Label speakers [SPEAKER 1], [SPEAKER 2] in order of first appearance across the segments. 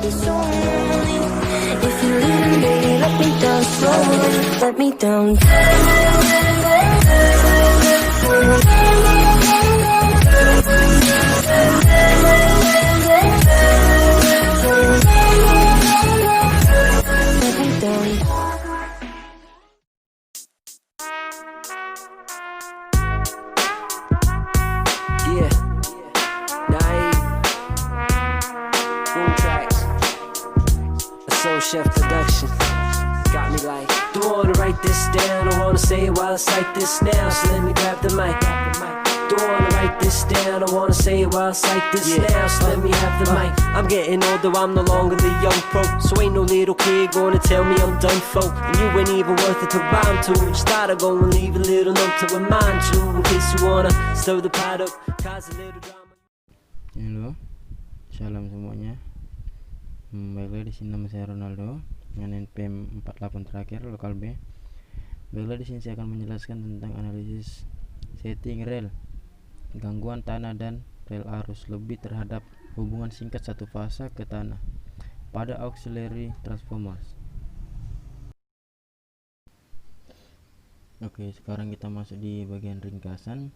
[SPEAKER 1] It's only if you're leaving, baby, let me down slowly. Let me down. Let me down.
[SPEAKER 2] Yeah, Naive, Boom Tracks, a Soul Chef production. Got me like, don't wanna write this down, I wanna say it while it's like this now. So let me grab the mic. Don't wanna write this down, I wanna say it while it's like this now. So let me have the mic. I'm getting older, I'm no longer the young pro. So ain't no little kid gonna tell me I'm done for. And you ain't even worth it to rhyme to. Just thought I'd go and leave a little note to remind you, in case you wanna stir the pot up, cause a little drama.
[SPEAKER 3] Halo, salam semuanya. Baiklah, di sini nama saya Ronaldo dengan NPM 48 terakhir lokal B. Baiklah, di sini saya akan menjelaskan tentang analisis setting rel, gangguan tanah dan rel arus lebih terhadap hubungan singkat satu fasa ke tanah pada auxiliary transformers. Oke, sekarang kita masuk di bagian ringkasan.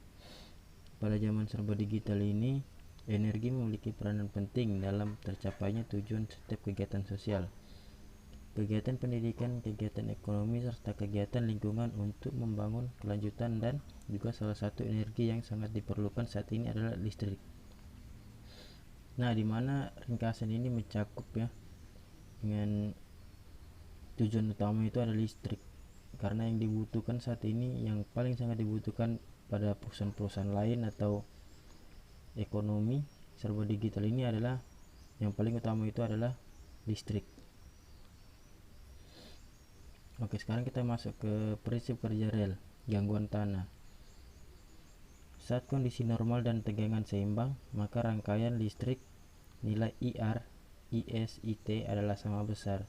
[SPEAKER 3] Pada zaman serba digital ini, energi memiliki peranan penting dalam tercapainya tujuan setiap kegiatan sosial, kegiatan pendidikan, kegiatan ekonomi, serta kegiatan lingkungan untuk membangun kelanjutan. Dan juga salah satu energi yang sangat diperlukan saat ini adalah listrik. Nah, dimana ringkasan ini mencakup ya, dengan tujuan utama itu adalah listrik, karena yang dibutuhkan saat ini, yang paling sangat dibutuhkan pada perusahaan-perusahaan lain atau ekonomi serba digital ini adalah, yang paling utama itu adalah listrik. Oke, sekarang kita masuk ke prinsip kerja rel, gangguan tanah. Saat kondisi normal dan tegangan seimbang, maka rangkaian listrik nilai IR, IS, IT adalah sama besar.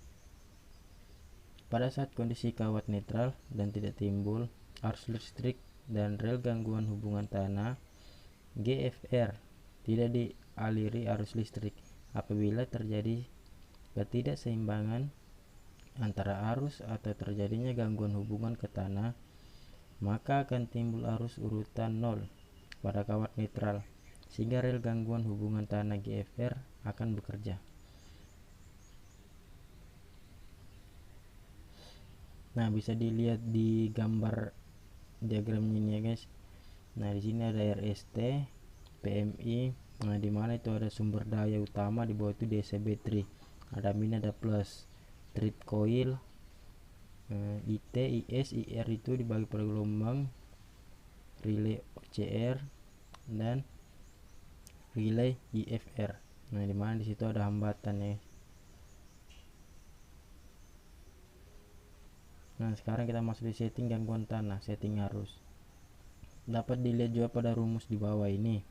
[SPEAKER 3] Pada saat kondisi kawat netral dan tidak timbul arus listrik dan rel gangguan hubungan tanah, GFR, tidak dialiri arus listrik. Apabila terjadi ketidakseimbangan antara arus atau terjadinya gangguan hubungan ke tanah, maka akan timbul arus urutan 0 pada kawat netral, sehingga rel gangguan hubungan tanah GFR akan bekerja. Nah, bisa dilihat di gambar diagramnya ini ya guys. Nah, di sini ada RST, PMI. Nah, di mana itu ada sumber daya utama, di bawah itu DC baterai, ada min, ada plus, trip coil, IT, IS, IR itu dibagi per gelombang, relay OCR dan relay IFR. Nah, di mana di situ ada hambatan ya. Nah, sekarang kita masuk di setting gangguan tanah, setting arus. Dapat dilihat juga pada rumus di bawah ini.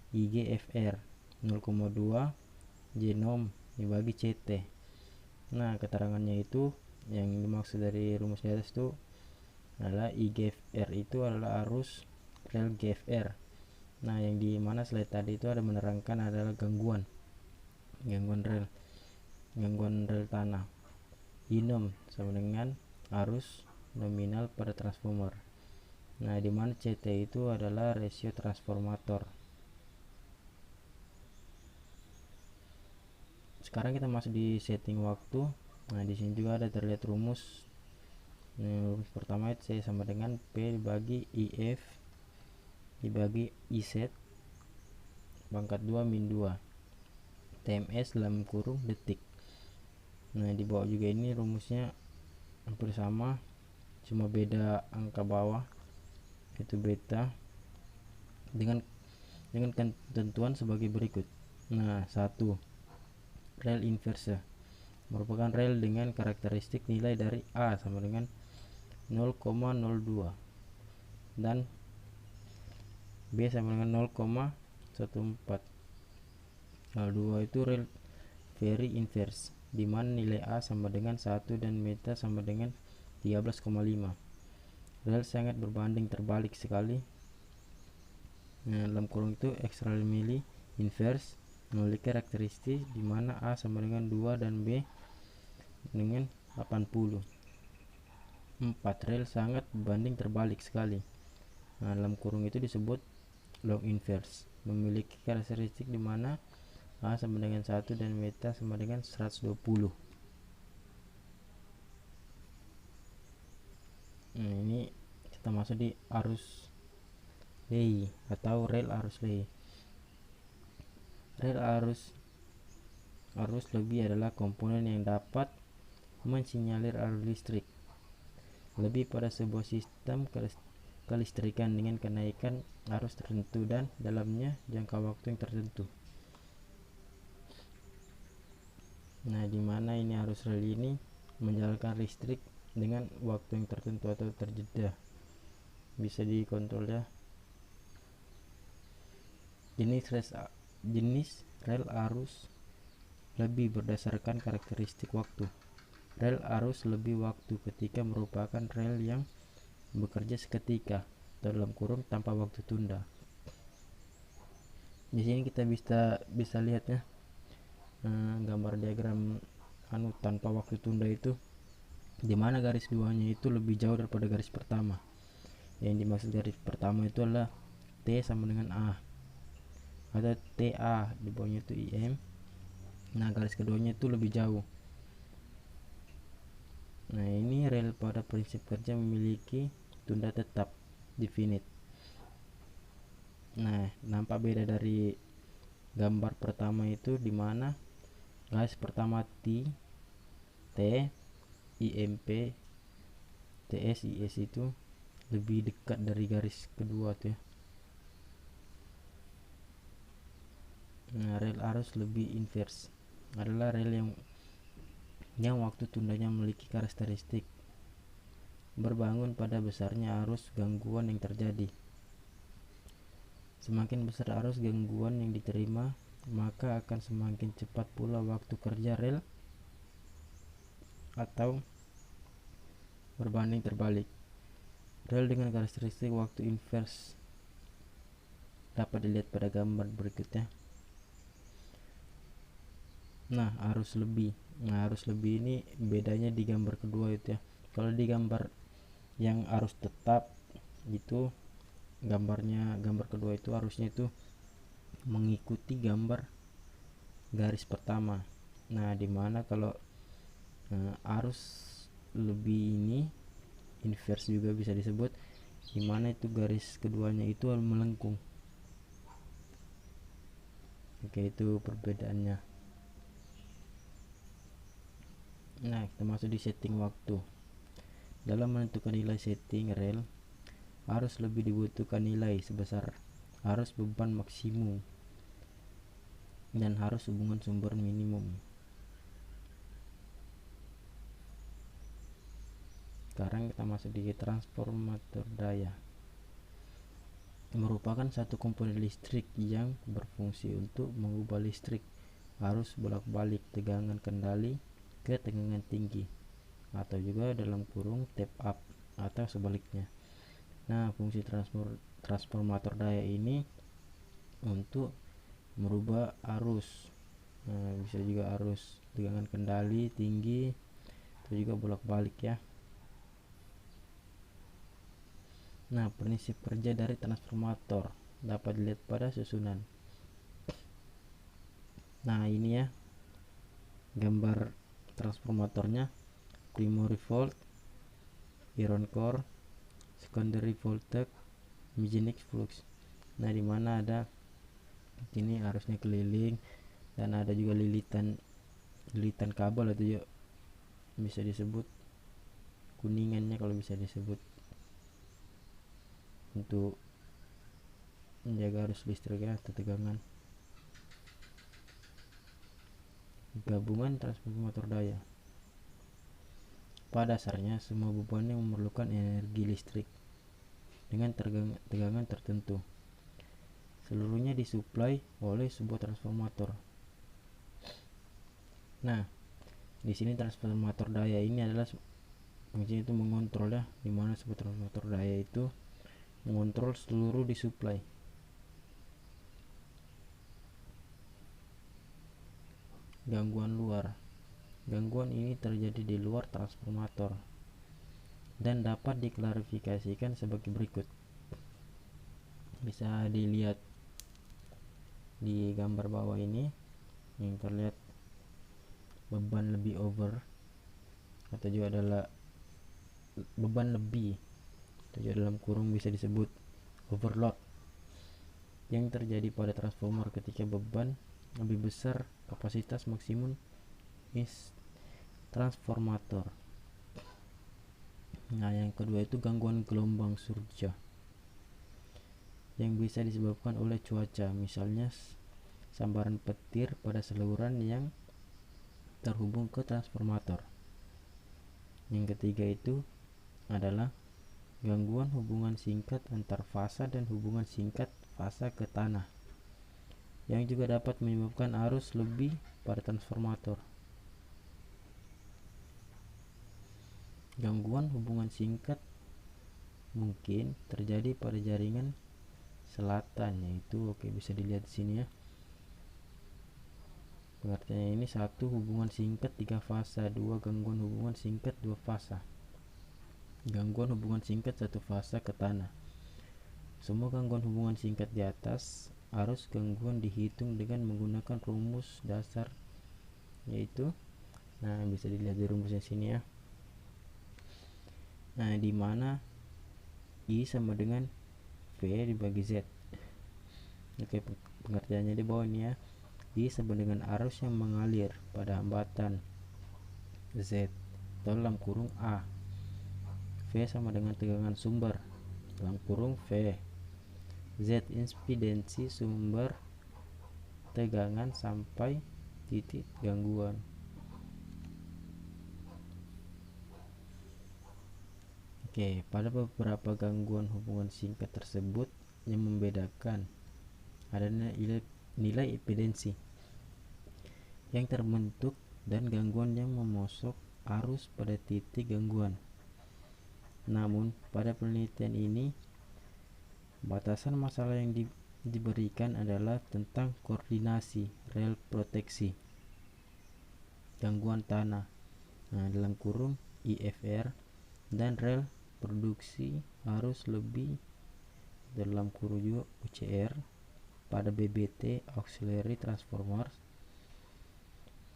[SPEAKER 3] IGFR 0,2 genom dibagi CT. Nah, keterangannya itu, yang dimaksud dari rumus di atas itu adalah IGFR itu adalah arus rel GFR. Nah, yang di mana slide tadi itu ada menerangkan adalah gangguan rel tanah. Inom sama dengan arus nominal pada transformer. Nah, di mana CT itu adalah rasio transformator. Sekarang kita masuk di setting waktu. Nah, di sini juga ada terlihat rumus. Rumus pertama itu C sama dengan P dibagi IF dibagi IZ pangkat 2 min 2 TMS dalam kurung detik. Nah, di bawah juga ini rumusnya hampir sama, cuma beda angka bawah, itu beta, dengan ketentuan sebagai berikut. Nah, 1. Rel inverse merupakan rel dengan karakteristik nilai dari A sama dengan 0,02 dan B sama dengan 0,14. Nah, 2 itu rel very inverse, di mana nilai A sama dengan 1 dan beta sama dengan 13,5. Rel sangat berbanding terbalik sekali. Nah, dalam kurung itu extremely inverse, memiliki karakteristik di mana A sama dengan 2 dan B dengan 80. 4. Rel sangat berbanding terbalik sekali. Nah, dalam kurung itu disebut long inverse, memiliki karakteristik di mana A sama dengan 1 dan beta sama dengan 120. Nah, ini kita masuk di arus Ley atau rel arus Ley. Rel arus lebih adalah komponen yang dapat mensinyalir arus listrik lebih pada sebuah sistem kelistrikan dengan kenaikan arus tertentu dan dalamnya jangka waktu yang tertentu. Nah, di mana ini arus rel ini menjalankan listrik dengan waktu yang tertentu atau terjeda, bisa dikontrol ya. Jenis rel arus lebih berdasarkan karakteristik waktu. Rel arus lebih waktu ketika merupakan rel yang bekerja seketika dalam kurung tanpa waktu tunda. Di sini kita bisa lihat ya, gambar diagram tanpa waktu tunda itu, dimana garis duanya itu lebih jauh daripada garis pertama. Yang dimaksud garis pertama itu adalah T sama dengan A atau TA, di bawahnya itu IM. Nah, garis keduanya itu lebih jauh. Nah, ini rel pada prinsip kerja memiliki tunda tetap definite. Nah, nampak beda dari gambar pertama itu, dimana garis pertama T, IMP, TS, IS itu lebih dekat dari garis kedua tuh ya. Nah, rel arus lebih inverse adalah rel yang waktu tundanya memiliki karakteristik berbangun pada besarnya arus gangguan yang terjadi. Semakin besar arus gangguan yang diterima, maka akan semakin cepat pula waktu kerja rel, atau berbanding terbalik. Rel dengan karakteristik waktu inverse dapat dilihat pada gambar berikutnya. Nah, arus lebih ini bedanya di gambar kedua itu ya. Kalau di gambar yang arus tetap itu, gambar kedua itu arusnya itu mengikuti gambar garis pertama. Nah, dimana kalau arus lebih ini inverse juga bisa disebut, dimana itu garis keduanya itu melengkung. Oke, itu perbedaannya. Nah, kita masuk di setting waktu. Dalam menentukan nilai setting rel, harus lebih dibutuhkan nilai sebesar arus beban maksimum dan harus hubungan sumber minimum. Sekarang kita masuk di transformator daya. Merupakan satu komponen listrik yang berfungsi untuk mengubah listrik arus bolak-balik tegangan kendali ke tegangan tinggi, atau juga dalam kurung tap up atau sebaliknya. Nah, fungsi transformator daya ini untuk merubah arus, bisa juga arus tegangan kendali tinggi atau juga bolak-balik ya. Nah, prinsip kerja dari transformator dapat dilihat pada susunan. Nah, ini ya gambar transformatornya: primary volt, iron core, secondary voltage, mechanical flux. Nah, dimana ada ini arusnya keliling dan ada juga lilitan kabel, atau juga bisa disebut kuningannya kalau bisa disebut, untuk menjaga arus listrik ya, atau tegangan. Gabungan transformator daya. Pada dasarnya semua beban yang memerlukan energi listrik dengan tegangan tertentu, seluruhnya disuplai oleh sebuah transformator. Nah, di sini transformator daya ini adalah fungsinya itu mengontrol ya, dimana sebuah transformator daya itu mengontrol seluruh disuplai. gangguan luar. Gangguan ini terjadi di luar transformator dan dapat diklarifikasikan sebagai berikut. Bisa dilihat di gambar bawah ini yang terlihat beban lebih over, atau juga adalah beban lebih, atau juga dalam kurung bisa disebut overload, yang terjadi pada transformer ketika beban lebih besar kapasitas maksimum transformator. Nah, yang kedua itu gangguan gelombang surja yang bisa disebabkan oleh cuaca, misalnya sambaran petir pada saluran yang terhubung ke transformator. Yang ketiga itu adalah gangguan hubungan singkat antar fasa dan hubungan singkat fasa ke tanah, yang juga dapat menyebabkan arus lebih pada transformator. Gangguan hubungan singkat mungkin terjadi pada jaringan selatan, yaitu bisa dilihat di sini ya. Pengertiannya ini: 1. Hubungan singkat 3 fasa. 2. Gangguan hubungan singkat 2 fasa. Gangguan hubungan singkat 1 fasa ke tanah. Semua gangguan hubungan singkat di atas arus gangguan dihitung dengan menggunakan rumus dasar, yaitu bisa dilihat di rumusnya sini ya. Nah, di mana I sama dengan V dibagi Z. Pengertiannya di bawah ini ya. I sama dengan arus yang mengalir pada hambatan Z dalam kurung A. V sama dengan tegangan sumber dalam kurung V. Z impedansi sumber tegangan sampai titik gangguan. Pada beberapa gangguan hubungan singkat tersebut yang membedakan adanya nilai impedansi yang terbentuk dan gangguan yang memosok arus pada titik gangguan. Namun pada penelitian ini batasan masalah yang diberikan adalah tentang koordinasi rel proteksi gangguan tanah dalam kurung IFR dan rel produksi arus lebih dalam kurung juga UCR pada BBT auxiliary transformer.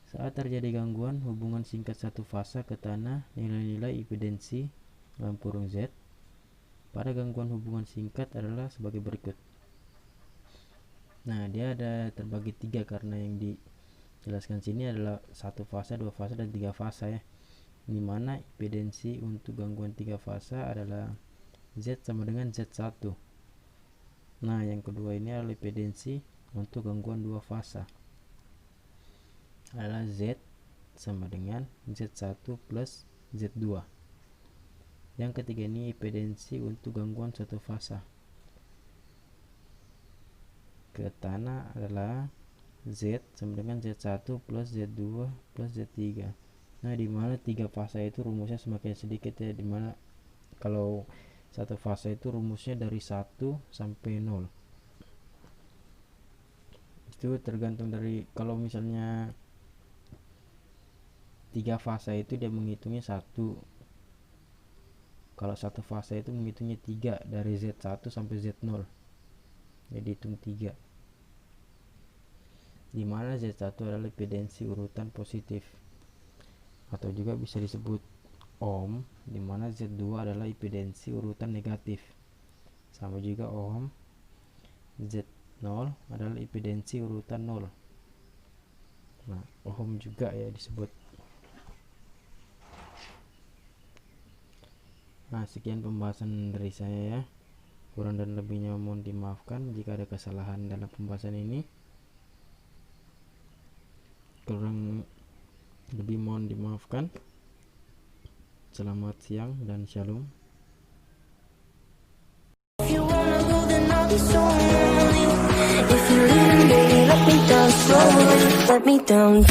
[SPEAKER 3] Saat terjadi gangguan hubungan singkat 1 fasa ke tanah, nilai-nilai impedansi dalam kurung Z pada gangguan hubungan singkat adalah sebagai berikut. Nah, dia ada terbagi 3 karena yang dijelaskan sini adalah 1 fasa, 2 fasa, dan 3 fasa ya. Di mana impedansi untuk gangguan 3 fasa adalah Z sama dengan Z1. Nah, yang kedua ini adalah impedansi untuk gangguan 2 fasa adalah Z sama dengan Z1 plus Z2. Yang ketiga ini impedansi untuk gangguan 1 fasa ke tanah adalah Z sama dengan Z1 plus Z2 plus Z3. Nah, di mana 3 fasa itu rumusnya semakin sedikit ya, dimana kalau 1 fasa itu rumusnya dari 1 sampai 0. Itu tergantung dari, kalau misalnya 3 fasa itu dia menghitungnya 1, kalau 1 fasa itu menghitungnya 3 dari Z1 sampai Z0, jadi hitung 3, dimana Z1 adalah impedansi urutan positif atau juga bisa disebut ohm, dimana Z2 adalah impedansi urutan negatif, sama juga ohm. Z0 adalah impedansi urutan 0. Nah, ohm juga ya disebut. Nah, sekian pembahasan dari saya ya. Kurang dan lebihnya mohon dimaafkan jika ada kesalahan dalam pembahasan ini. Kurang lebih mohon dimaafkan. Selamat siang dan shalom.
[SPEAKER 1] If you wanna go, then I'll be so lonely. If you're leaving, baby, let me down slowly. Let me down.